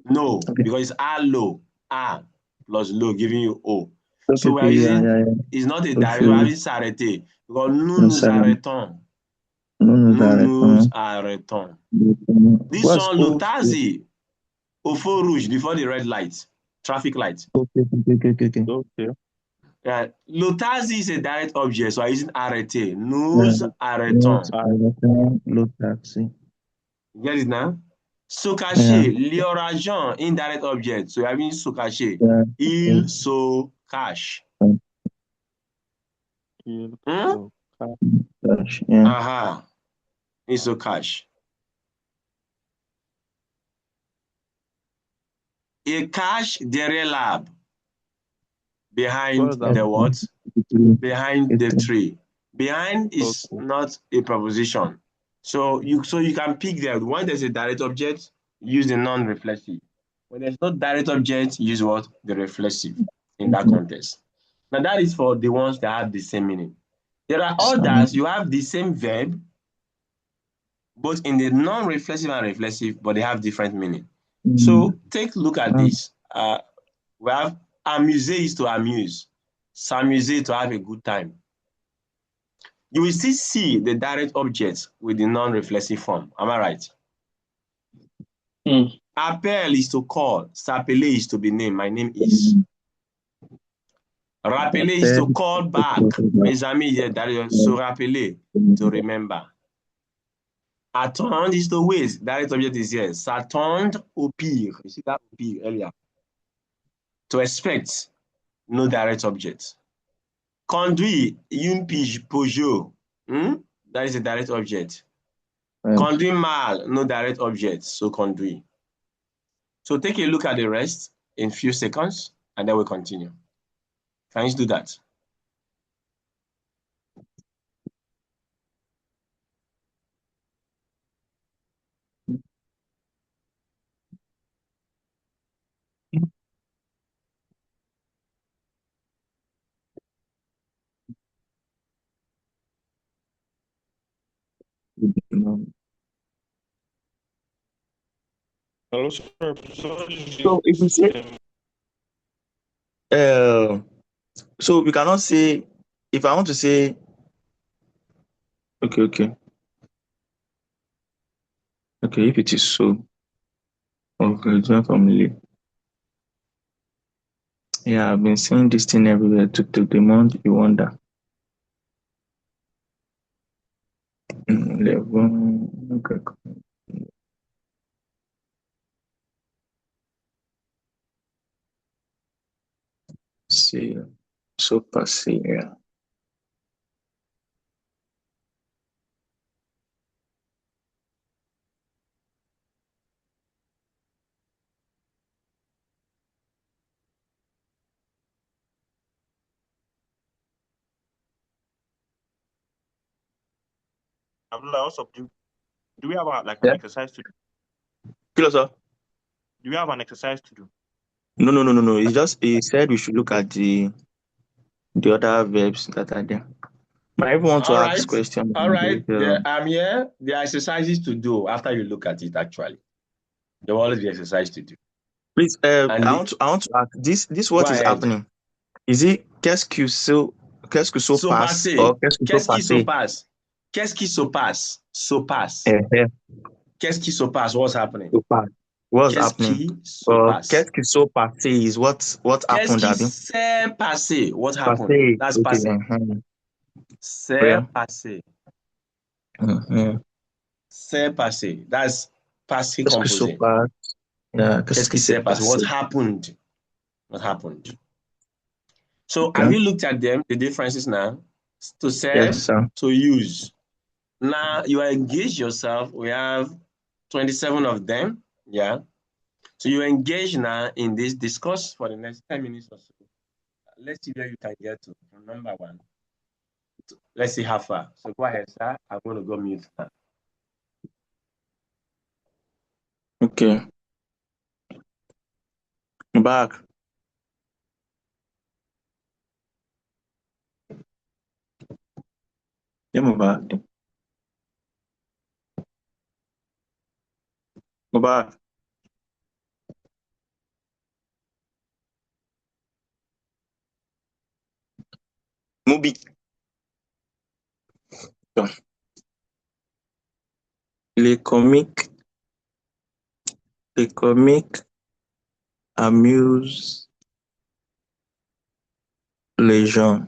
No, because it's allo, a plus lo, giving you o. So we're using, it's not a direct, we're having s'arrêter. Because nous arrêtons. Nous arrêtons. This one, l'otazi, au feu rouge, before the red light, traffic light. Okay. L'otazi is a direct object, so I'm using arrêter. Nous arrêtons. You get it now? Se cacher, l'oragent, indirect object, so I mean se cacher. Il se cache. Aha. Il se cache. Il cache derrière l'arbre. Behind the what? Behind the tree. Behind is not a preposition. So you can pick there. When there's a direct object, use the non-reflexive. When there's no direct object, use what? The reflexive in that context. Now that is for the ones that have the same meaning. There are others, you have the same verb, both in the non-reflexive and reflexive, but they have different meaning. Mm. So take a look at this. We have amuse is to amuse, s'amuser to have a good time. You will still see the direct objects with the non-reflexive form. Am I right? Mm. Appel is to call. S'appeler is to be named. My name is. Rappeler is to call back. Mes amis, that is se rappeler, to remember. Attendre is to wait. Direct object is here. S'attendre au pire. You see that au pire earlier. To expect, no direct object. Conduire, une Peugeot. That is a direct object. Conduire mal, no direct object. So conduire. So take a look at the rest in a few seconds, and then we'll continue. Can you do that? Hello, sir. So if we say, so we cannot say, if I want to say, okay, if it is so, okay, join family. Yeah, I've been seeing this thing everywhere. To the month, you wonder. 11, okay. See, so passé, yeah. Abdullah, what's up? Do we have an Yeah. exercise to do? Kilo, sir? Do we have an exercise to do? No. He said we should look at the other verbs that are there. But I even want to ask questions. All right. I'm here. There are exercises to do after you look at it, actually. There will always be exercise to do. Please, I want to ask this what is happening? Is it qu'est-ce que so passe or qu'est-ce qui so passe? Qu'est-ce qui se passe? So passe. Qu'est-ce qui se passe? What's happening? So passe. What's happening? Qu'est-ce qui so passe is what happened. Qu'est-ce qui s'est passé? What happened? That's okay. passé. C'est passé. C'est passé. That's passé composé. Qu'est-ce qui s'est passé? What happened? What happened? So have you looked at them, the differences now? To say, yes, to use. Now you engage yourself. We have 27 of them. Yeah. So you engage now in this discourse for the next 10 minutes or so. Let's see where you can get to from number 1. Let's see how far. So go ahead, sir. I'm going to go mute now. Okay. I'm back. Yeah, I'm back. I'm back. Mubi. Les comiques amusent les gens.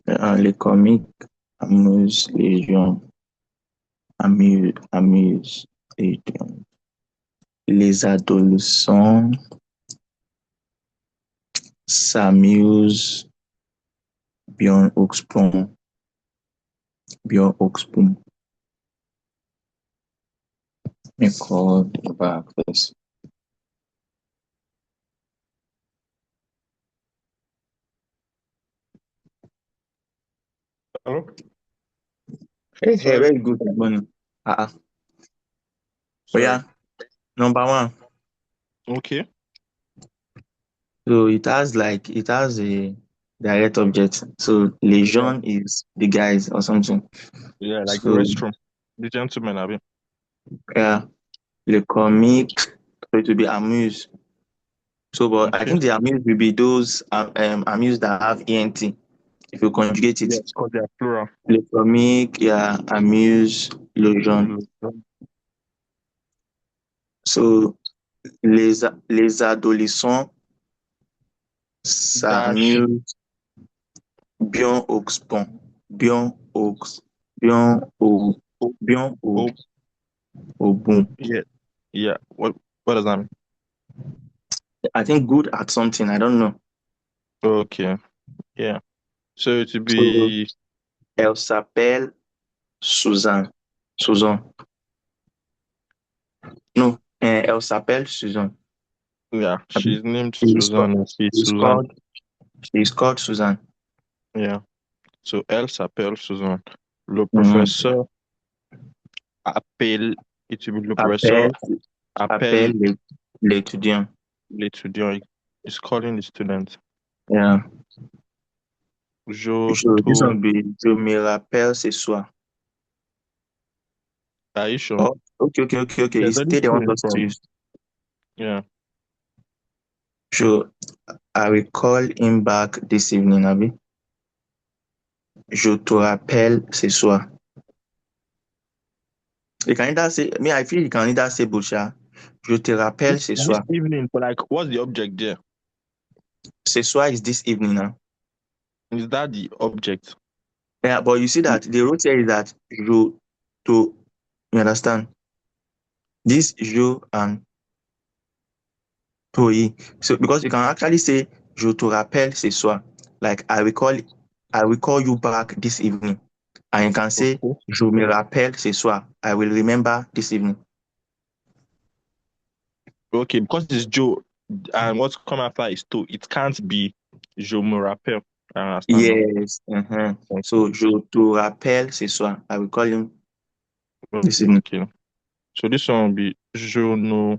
Les comiques amusent les gens. Amuse les gens. Les adolescents s'amusent bien Oxpon. Me call back this. Hello? Hey, very good morning. So yeah, number 1. Okay. So it has a direct object. So les gens is the guys or something. Yeah, like the So restroom. The gentleman, I mean. yeah, le comique, so it will be amuse. So, but I Okay. think the amuse will be those amuse that have ent. If you conjugate it, Yes, because they are plural. le comique, yeah, amuse, le gens. So les adolescents Dash. s'amusent bien au sport, bien au, bien au, Oh, bien au, oh, au bon. yeah. Yeah. What does that mean? I think good at something. I don't know. Okay. Yeah. So to So be elle s'appelle Suzanne. Susan. No, elle s'appelle Susan. yeah, she's named She's called, Susan and she's she's Susan. called, she's called Susan. Yeah. So elle s'appelle Susan. Le Mhm. professeur appelle, it will be le professeur Appelle, appelle appelle l'étudiant. l'étudiant. Is calling the student. Yeah. Je So this to one be, je me rappelle ce soir. Are you sure? Oh, okay. There's It's only still the two one in us to front. use. Yeah. So I will call him back this evening, Abi. Je te rappelle ce soir. You can either say, me, I feel you can either say Boucha. Je te rappelle ce This soir. evening, but like, what's the object there? Ce soir is this evening now. Is that the object? Yeah, but you see that the rule here is that je to, you understand? This je and toi. So because you can actually say je te rappelle ce soir. Like I will call you back this evening. And you can say Okay. je me rappelle ce soir. I will remember this evening. Okay, because it's Joe, and what's come after is to. It can't be Je me rappelle. I understand now. Yes. Okay. So je te rappelle ce soir. I will call him this evening. Okay. So this one will be Je ne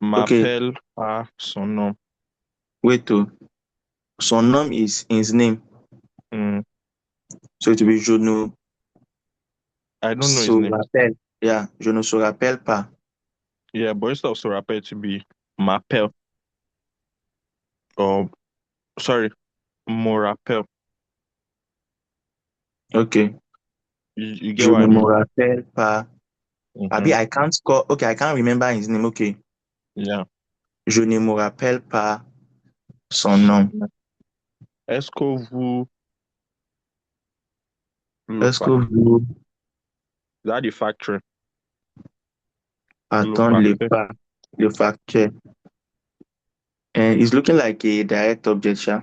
Okay. m'appelle pas son nom. Wait to son nom is his name. Mm, So it will be je ne I don't know se his name. rappelle. Yeah, je ne se rappelle pas. Yeah, but instead of se rappelle to be m'appelle or sorry, me rappelle. Okay. You get Je what ne I me mean? rappelle pas. Mm-hmm. Abi, I can't call. Okay, I can't remember his name. Okay. Yeah. Je ne me rappelle pas son nom. Est-ce que vous le Est-ce que facteur? vous That the factory. Le attendez facteur. pas le facteur? And it's looking like a direct object, sha.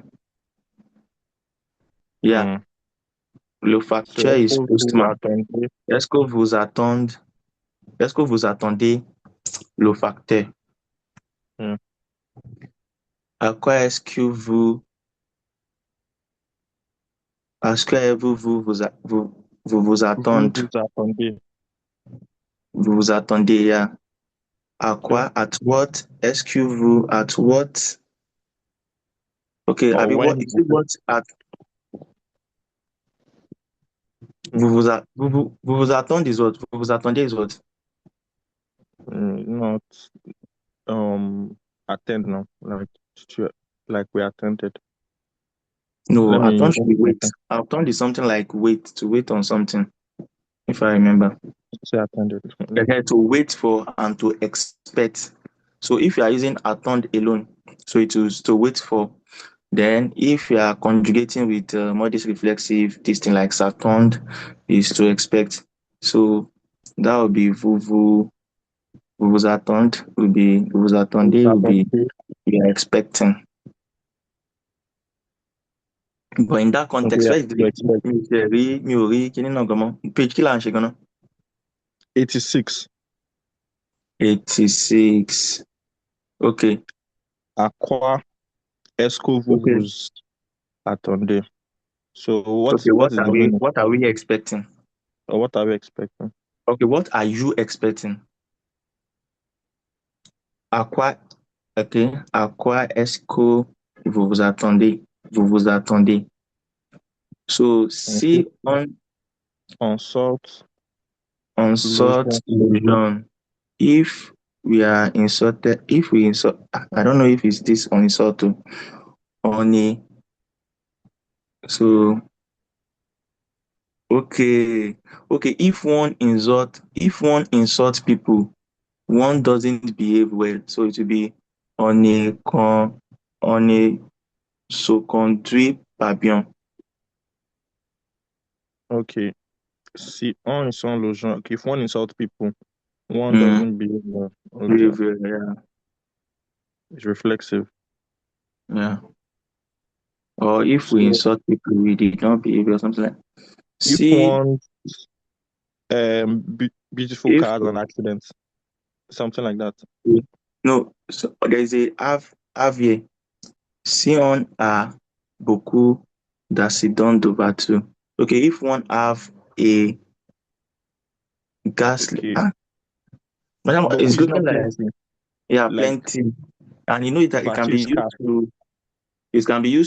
Yeah, Mm. le So facteur est-ce is que vous postman. attendez? Est-ce que vous attendez? Est-ce que vous attendez le facteur? Mm. À quoi est-ce que vous Vous attendez? vous attendez. Vous vous attendez à Yeah. quoi? At what? Est-ce que vous at what? Okay, Or Abi, what when is it? What at vous vous attendez is what? Vous vous attendez is what? not attend now. Like we attended. No, attend should Let be me wait. Attend is something like wait, to wait on something, if I remember. say attended. Okay, to wait for and to expect. So if you are using attend alone, so it is to wait for. Then if you are conjugating with modis reflexive, this thing like s'attend is to expect. So that would be vous vous attend will be vous vous attendez will be Attendez. you are expecting. But in that context, Yeah, where is you the expect. mi ò rí kíní náà gan mọ́? Page kí là ń ṣe gan-an? 86. 86. Okay. À quoi est-ce que vous Okay. vous attendez? So Okay. what is the meaning? What are we expecting? Or what are we expecting? Okay. What are you expecting? À quoi Ok. À quoi est-ce que vous vous attendez? Vous vous attendez. So, si On sort on sort logement. le jaune, if we are insulted, if we insult, I don't know if it's this on insult too. On est, so, okay. Okay, if one insults people, one doesn't behave well. So it will be on ne se conduit pas bien. Okay. Si on insult logement, okay, if one insult people, one Mm, doesn't behave well. Okay. behave well, yeah. It's reflexive. Yeah. Or if we So insult people, we did not behave or something like. if See, one beautiful if cars and accidents, something like that. no, so there's a have here. Si on a beaucoup d'accidents de voiture. Okay, if one have a gas, Okay. madam, But it's it's looking not like plenty. yeah, Like plenty, and you know it can battery be is used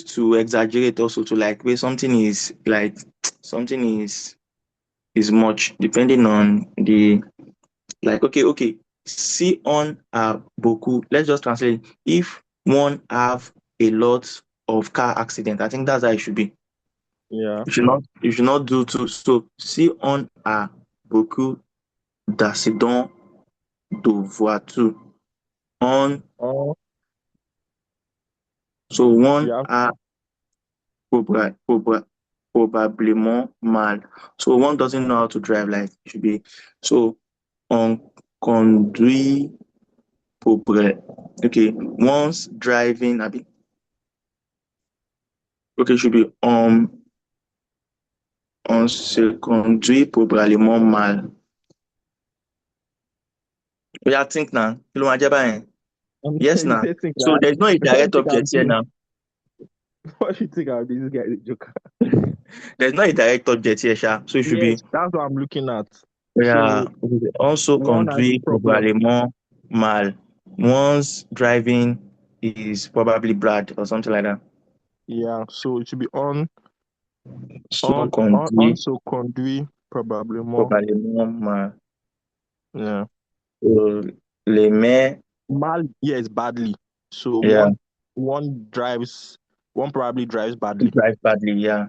scarce. to exaggerate also to like where something is like something is much depending on the like okay si on a beaucoup, let's just translate it. If one have a lot of car accident, I think that's how it should be. Yeah. You should not do too. So si on a beaucoup d'accidents de voiture, on Or so one you have a probablement mal. So one doesn't know how to drive like it should be. So on conduit probablement. Okay, once driving, okay, it should be on se conduit probablement mal. Yeah, think now. Kí ló máa jẹ́ báyẹn? Yes, you now. say think So that. there's no a What do you direct think I'm object here doing? now. What do you think I'm doing? This guy is a joker. There's no a direct object here, Sha. So it should be Yes, that's what I'm looking at. yeah. So Also one has a conduit problem. probablement mal. Once driving is probably bad or something like that. Yeah, so it should be So conduit so conduit probably more. probablement mal. Yeah. So les mains, Mal, yes, badly. So yeah, one probably drives badly. drive badly, yeah.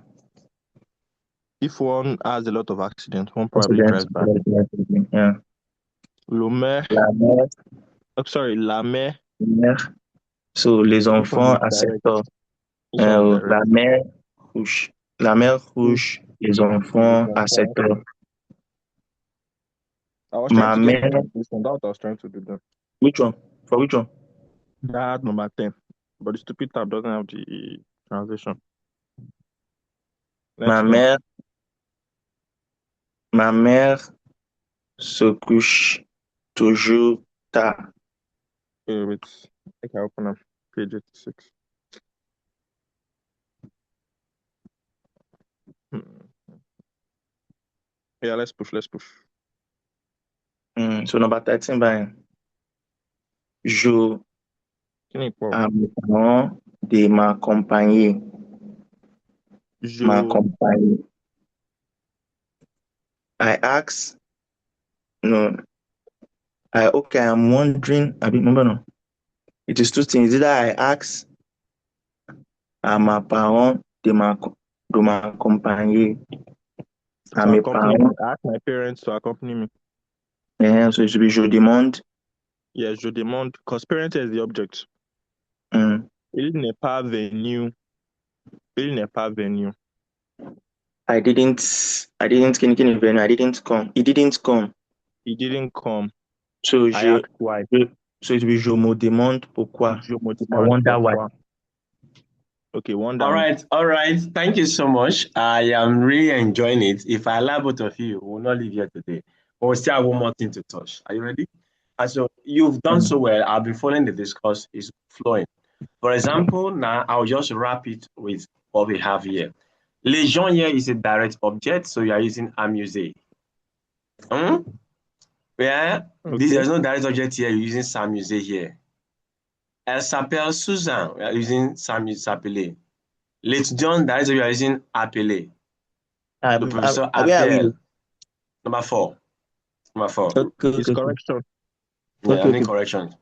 If one has a lot of accidents, one probably Accident, drives badly. yeah. Le maire, La mère, sorry, la mère. mère. So les This one enfants is à direct. 7 heures. This one is direct. La mère couche. La mère If couche les les enfants à 7 enfants. heures. I was trying Ma to get the mère, translation. That's what I was trying to do then. which one? For which one? That number 10. But the stupid tab doesn't have the translation. Ma Next one. mère, ma mère se couche toujours tard. Wait. I can open up page 86. Hmm. Yeah, let's push. So number 13, ben, je Kí ni pọ̀? à mes parents de m'accompagner. Je, M'accompagner. I ask, no, I'm wondering, I remember no. It is two things. Either I ask à mes parents de m'accompagner. À to mes accompany me. parents, I asked my parents to accompany me. so it should be je demande. Yes, je demande, because parent is the object. Mm. Il n'est pas venu. Il n'est pas venu. I didn't, I didn't come. He didn't come. He didn't come. So I asked why. so it will be je me demande pourquoi. Je me I demande wonder why. pourquoi. Okay, one All down. all right. Thank you so much. I am really enjoying it. If I allow both of you, we will not leave here today. But we still have one more thing to touch. Are you ready? And so you've done so well. I've been following the discourse. It's flowing. For example, now I'll just wrap it with what we have here. Les gens here is a direct object, so you are using amusé. Yeah, Okay. there's no direct object here. You're using s'amuser here. Elle s'appelle Susan. We are using s'appeler. L'étudiant, that is, we are using appeler. Le professeur Where are we? appelle. Number 4. Number 4. Okay, It's okay, okay. correction. Yeah, Okay, I need okay. correction.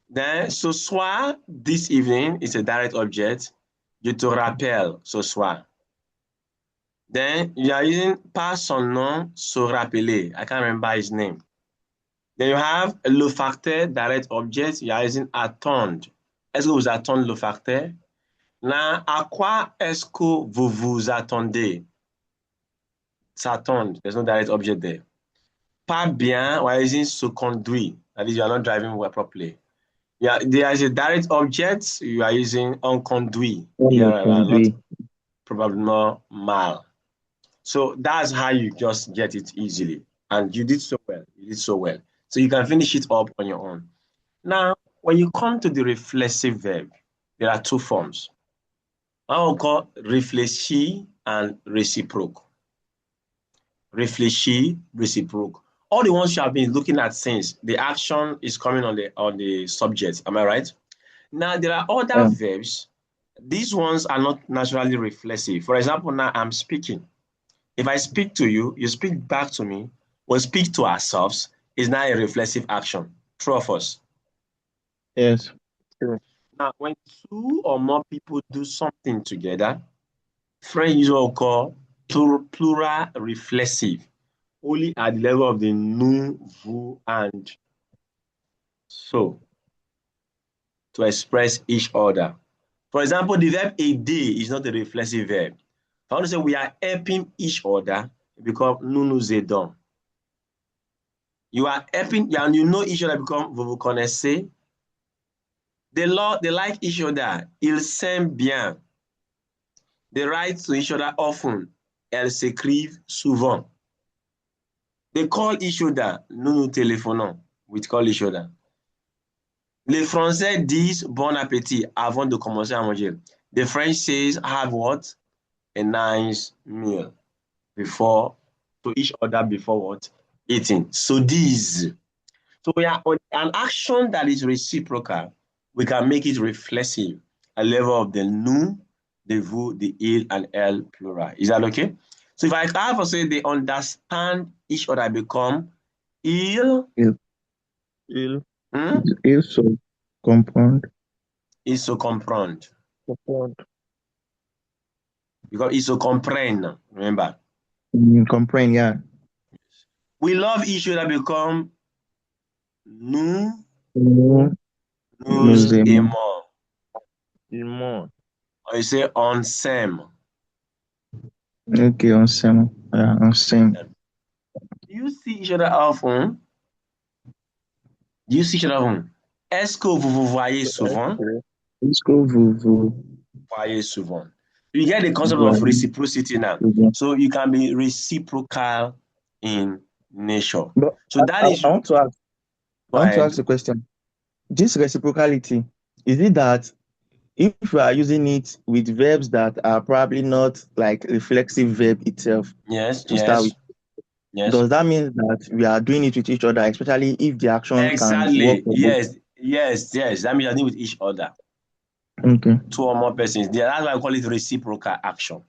Then, ce soir, this evening, is a direct object. Je te rappelle ce soir. Then, you are using par son nom, se rappeler. I can't remember his name. Then you have le facteur, direct object. You are using attendre. Est-ce que vous attendez le facteur? Now, à quoi est-ce que vous vous attendez? S'attendre. There's no direct object there. Pas bien, we are using se conduire. That is, you are not driving well properly. Yeah, there is a direct object. You are using on conduit. Yeah, not probablement mal. So that's how you just get it easily. And you did so well. You did so well. So you can finish it up on your own. Now, when you come to the reflexive verb, there are 2 forms. I will call réfléchi and réciproque. Réfléchi, réciproque. All the ones you have been looking at since, the action is coming on the subject. Am I right? Now, there are other verbs. These ones are not naturally reflexive. For example, now I'm speaking. If I speak to you, you speak back to me, we speak to ourselves, is now a reflexive action. True of us. Yes. True. Now, when 2 or more people do something together, French usually call plural reflexive, only at the level of the nous, vous, and so, to express each other. For example, the verb aider is not a reflexive verb. If I want to say we are helping each other, it becomes nous nous aidons. You are helping, and you know each other, become vous vous connaissez. They like each other. Ils s'aiment bien. They write to each other often. Elles s'écrivent souvent. They call each other. Nous nous téléphonons. We call each other. Les Français disent bon appétit avant de commencer à manger. The French says have what? A nice meal before, to each other before what? Eating. So these. So we are on an action that is reciprocal. We can make it reflexive, a level of the nous, the vous, the il, and elle plural. Is that okay? So if I have to say they understand each other, become il, Il se comprendre. il se comprendre. comprendre. Because il se comprenne, remember. Comprendre, yeah. We love each other, become nous, Nous nous aimons. aimons. Aimons. Or you say on s'aime. Okay, on s'aime. Yeah, on s'aime. Do you see each other often? Do you see each other often? Est-ce que vous vous voyez souvent? Est-ce que vous Voyez souvent. You get the concept voyez of reciprocity now. souvent? So you can be reciprocal in nature. But So that is. I want to ask. Go I want to ahead. ask a question. This reciprocality, is it that if we are using it with verbs that are probably not like reflexive verb itself Yes, to start with, yes. does that mean that we are doing it with each other, especially if the action can work Exactly. for both? Yes. That means you're doing with each other. Okay. 2 or more persons. Yeah, that's why I call it reciprocal action.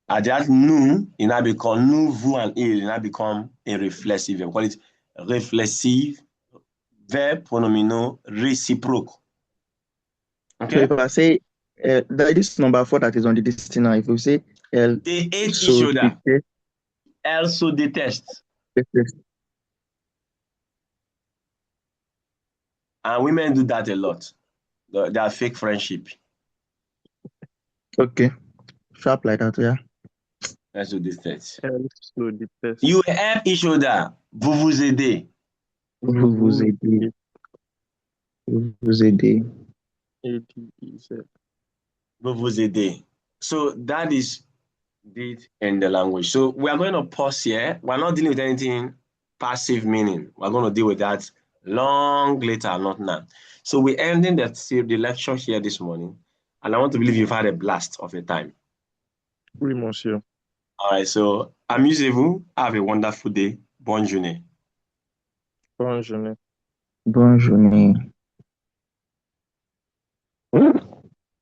At that nous, it now become nous, vous, and il, it now become a reflexive verb. We call it reflexive verb pronominal reciprocal. Okay. So if I say this number 4 that is on the dictionary, if we say they hate each other. Elles se détestent. And women do that a lot. They are fake friendship. Okay. Sharp like that, yeah. Elles se détestent. Elles se détestent. You help each other. Vous vous aidez. Vous vous aidez. Vous vous aidez. Vous vous aidez. So that is it in the language. So we are going to pause here. We're not dealing with anything passive meaning. We're going to deal with that long later, not now. So we're ending the lecture here this morning. And I want to believe you've had a blast of a time. Oui, monsieur. All right, so amusez-vous. Have a wonderful day. Bonne journée. Bonne journée. Bonne journée.